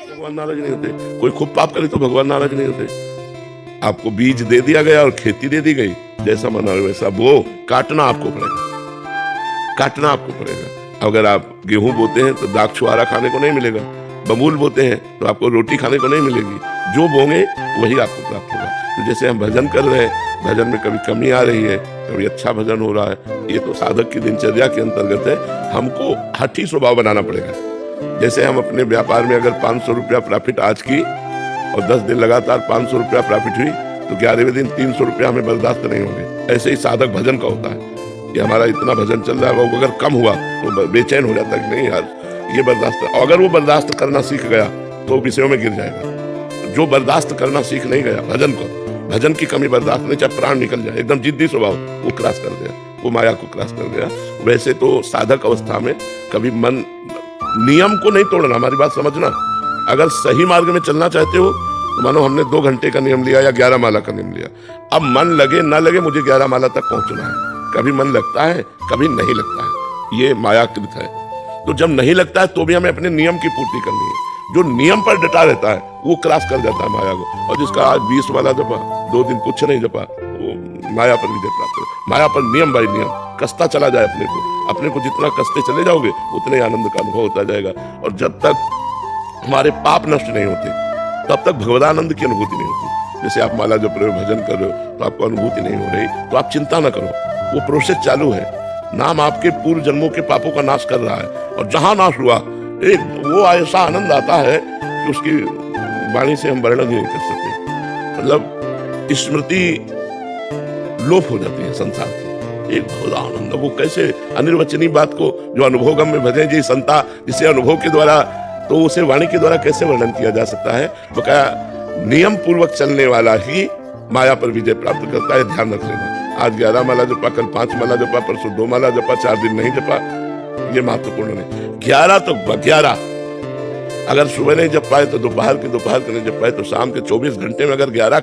भगवान नाराज नहीं होते। कोई खूब पाप करे तो भगवान नाराज नहीं होते। आपको बीज दे दिया गया और खेती दे दी गई, जैसा मना वैसा वो काटना आपको पड़ेगा, काटना आपको पड़ेगा। अगर आप गेहूं बोते हैं तो दाग छुआरा खाने को नहीं मिलेगा, बबूल बोते हैं तो आपको रोटी खाने को नहीं मिलेगी। जो बोंगे वही आपको प्राप्त होगा। तो जैसे हम भजन कर रहे हैं, भजन में कभी कमी आ रही है, कभी अच्छा भजन हो रहा है, ये तो साधक की दिनचर्या के अंतर्गत है। हमको हठी स्वभाव बनाना पड़ेगा। जैसे हम अपने व्यापार में अगर 500 रुपया प्रॉफिट आज की और 10 दिन लगातार 500 रुपया प्रॉफिट हुई तो 11वें दिन 300 रुपया हमें बर्दाश्त नहीं होंगे। ऐसे ही साधक भजन का होता है कि हमारा इतना भजन चल रहा है, वो अगर कम हुआ तो बेचैन हो जाता है कि नहीं यार ये बर्दाश्त। अगर वो बर्दाश्त करना सीख गया तो विषयों में गिर जाएगा। जो बर्दाश्त करना सीख नहीं गया भजन को, भजन की कमी बर्दाश्त नहीं, चाहे प्राण निकल जाए, एकदम जिद्दी स्वभाव, वो क्रॉस कर गया, वो माया को क्रॉस कर गया। वैसे तो साधक अवस्था में कभी मन नियम को नहीं तोड़ना। हमारी बात समझना, अगर सही मार्ग में चलना चाहते हो तो मानो हमने 2 घंटे का नियम लिया या 11 माला का नियम लिया। अब मन लगे ना लगे मुझे 11 माला तक पहुंचना है। कभी मन लगता है, कभी नहीं लगता है, ये मायाकृत है। तो जब नहीं लगता है तो भी हमें अपने नियम की पूर्ति करनी है। जो नियम पर डटा रहता है वो क्रॉस कर जाता है माया को। और जिसका आज 20 वाला जपा, 2 दिन कुछ नहीं जपा, वो माया पर विजय प्राप्त है। माया पर नियम बाई नियम कसता चला जाए अपने को जितना कसते चले जाओगे उतने आनंद का अनुभव होता जाएगा। और जब तक हमारे पाप नष्ट नहीं होते तब तक भगवदानंद की अनुभूति नहीं होती। जैसे आप माला जप रहे हो, भजन कर रहे हो, तो आपको अनुभूति नहीं हो रही तो आप चिंता न करो, वो प्रोसेस चालू है। नाम आपके पूर्व जन्मों के पापों का नाश कर रहा है। और जहां नाश हुआ एक वो ऐसा आनंद आता है कि उसकी वाणी से हम वर्णन ही नहीं कर सकते। मतलब स्मृति लोप हो जाती है संसार की, एक बहुत आनंद। वो कैसे अनिर्वचनीय बात को जो अनुभवगम में भजे जी संता, जिसे अनुभव के द्वारा, तो उसे वाणी के द्वारा कैसे वर्णन किया जा सकता है। बकाया नियम पूर्वक चलने वाला ही माया पर विजय प्राप्त करता है। ध्यान रख लेना, आज 11 माला जपा, कल 5 माला जपा, परसों 2 माला जपा, 4 दिन नहीं जपा, ये महत्वपूर्ण नहीं। 11 तो 11, अगर सुबह नहीं जप पाए तो दोपहर के नहीं जप पाए तो शाम के 24 घंटे में अगर 11